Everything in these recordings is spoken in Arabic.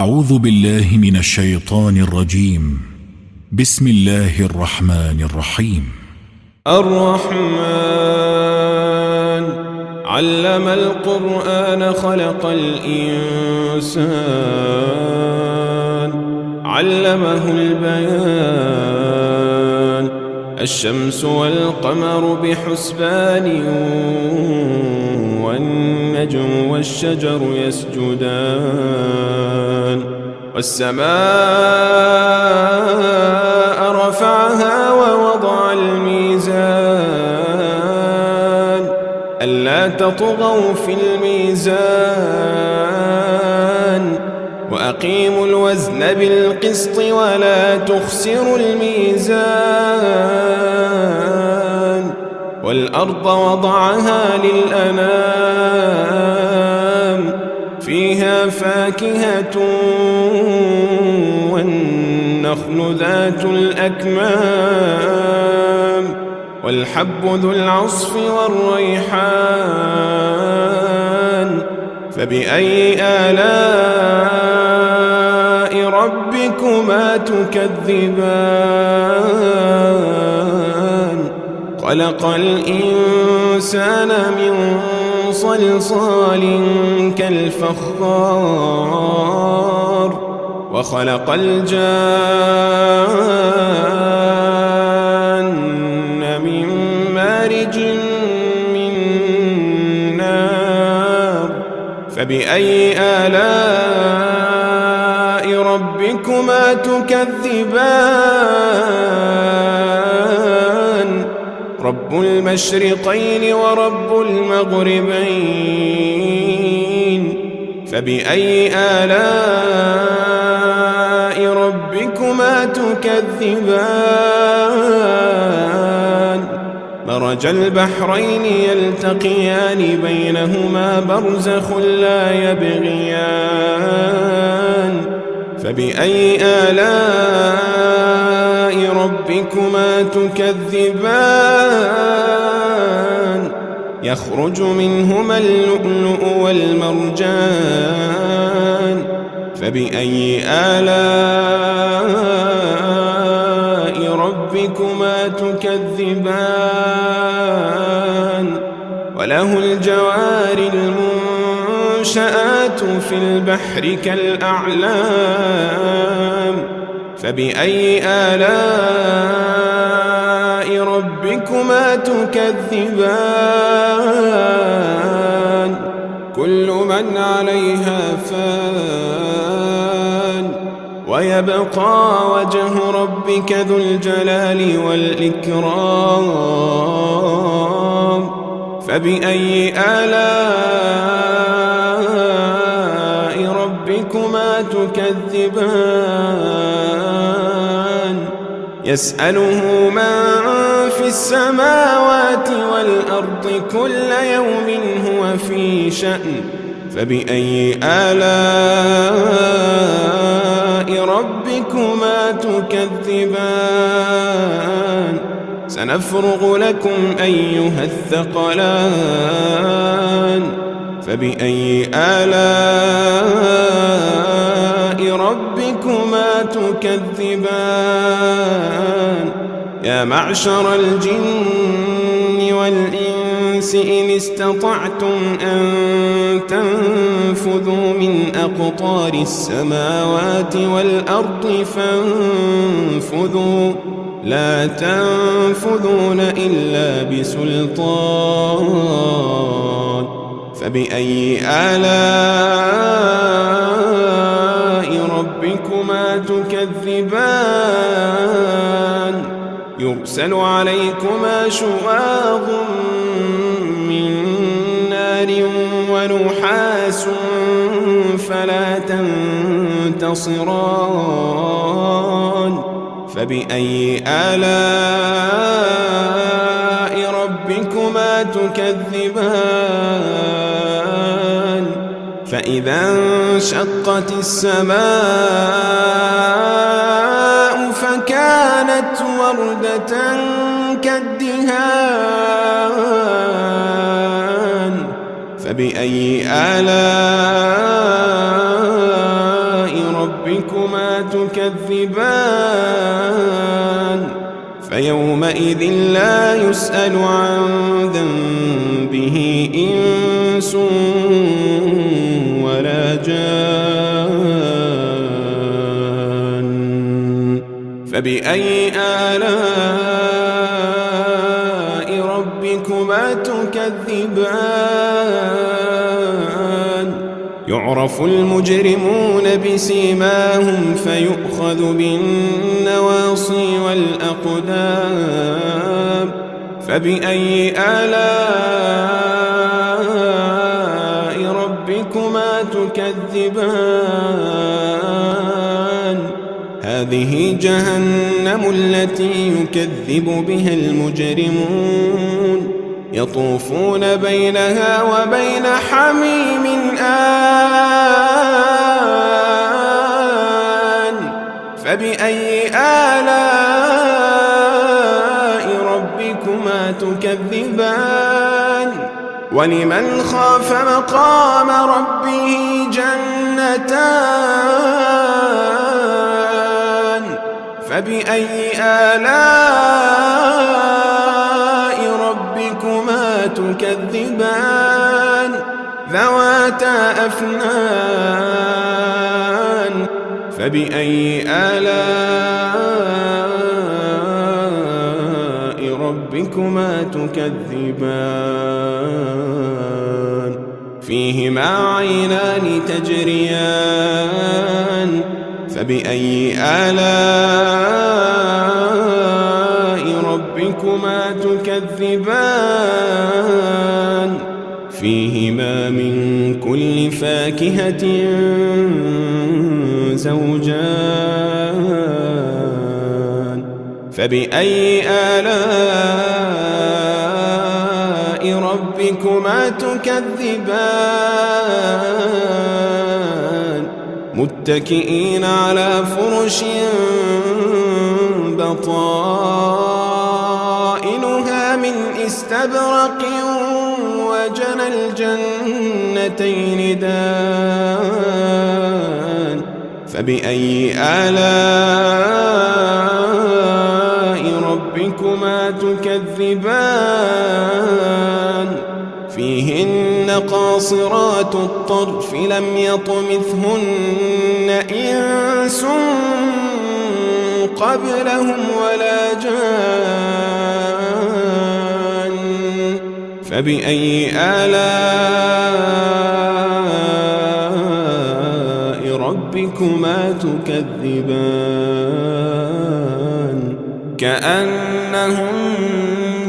أعوذ بالله من الشيطان الرجيم. بسم الله الرحمن الرحيم. الرحمن علم القرآن خلق الإنسان علمه البيان الشمس والقمر بحسبان والنجم والشجر يسجدان والسماء رفعها ووضع الميزان ألا تطغوا في الميزان وأقيموا الوزن بالقسط ولا تخسروا الميزان والأرض وضعها للأنام فيها فاكهة والنخل ذات الأكمام والحب ذو العصف والريحان فبأي آلاء ربكما تكذبان خلق الإنسان من صلصال كالفخار وخلق الجان من مارج من نار فبأي آلاء ربكما تكذبان رب المشرقين ورب المغربين فبأي آلاء ربكما تكذبان مرج البحرين يلتقيان بينهما برزخ لا يبغيان فبأي آلاء ربكما تكذبان يخرج منهما اللؤلؤ والمرجان فبأي آلاء ربكما تكذبان وله الجوار المنشآت في البحر كالأعلام فبأي آلاء ربكما تكذبان كل من عليها فان ويبقى وجه ربك ذو الجلال والإكرام فبأي آلاء ربكما تكذبان يسأله من في السماوات والأرض كل يوم هو في شأن فبأي آلاء ربكما تكذبان سنفرغ لكم أيها الثقلان فبأي آلاء ربكما تكذبان يا معشر الجن والإنس إن استطعتم أن تنفذوا من أقطار السماوات والأرض فانفذوا لا تنفذون إلا بسلطان فبأي آلاء ربكما تكذبان يرسل عليكما شواظ من نار ونحاس فلا تنتصران فبأي آلاء ربكما تكذبان فإذا انشقت السماء فكانت وردة كالدهان فبأي آلاء ربكما تكذبان فيومئذ لا يسأل عن ذنبه إنس ولا جان فبأي آلاء ربكما تكذبان يعرف المجرمون بسيماهم فيؤخذ بالنواصي والأقدام فبأي آلاء ربكما تكذبان هذه جهنم التي يكذب بها المجرمون يطوفون بينها وبين حميم آن فبأي آلاء ربكما تكذبان ولمن خاف مقام ربه جنتان فبأي آلاء ربكما تكذبان ذواتا أفنان فبأي آلاء ربكما تكذبان فيهما عينان تجريان فبأي آلاء ربكما تكذبان فيهما من كل فاكهة زوجان فبأي آلاء ربكما تكذبان متكئين على فرش بطائنها من استبرق وجنى الجنتين دان فبأي آلاء ربكما تكذبان فيهن قاصرات الطرف لم يطمثهن إنس قبلهم ولا جان فبأي آلاء ربكما تكذبان كأنهن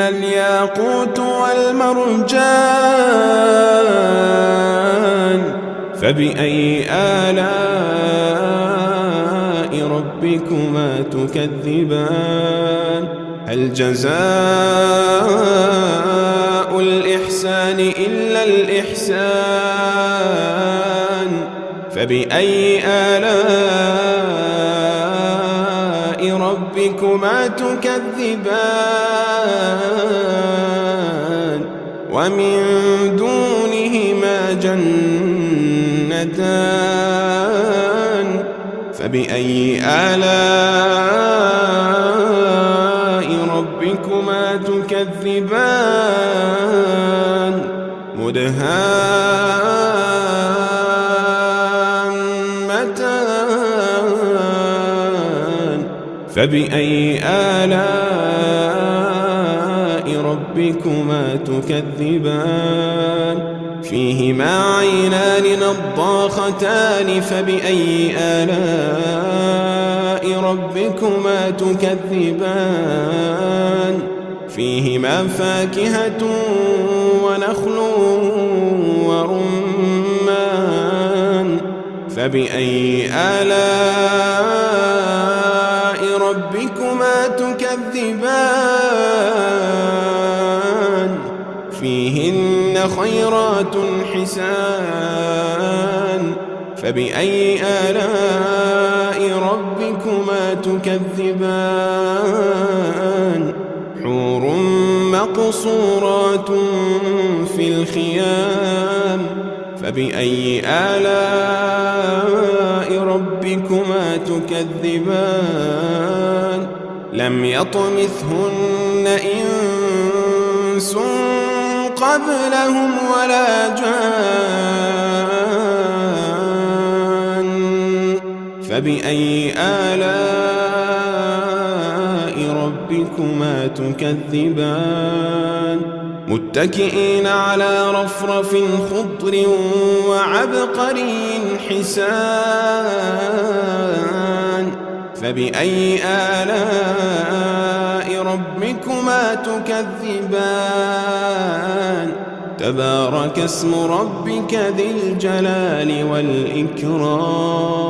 الياقوت والمرجان فبأي آلاء ربكما تكذبان هل جزاء الإحسان إلا الإحسان فبأي آلاء ربكما تكذبان ومن دونهما جنتان فبأي آلاء ربكما تكذبان مدهامتان فبأي آلاء ربكما تكذبان فيهما عينان نضاختان فبأي آلاء ربكما تكذبان فيهما فاكهة ونخل ورمان فبأي آلاء ربكما تكذبان فيهن خيرات حسان فبأي آلاء ربكما تكذبان حور مقصورات في الخيام فبأي آلاء ربكما تكذبان لم يطمثهن إنس قبلهم ولا جان فبأي آلاء ربكما تكذبان متكئين على رفرف خضر وعبقري حسان فبأي آلاء ربكما تكذبان تبارك اسم ربك ذي الجلال والإكرام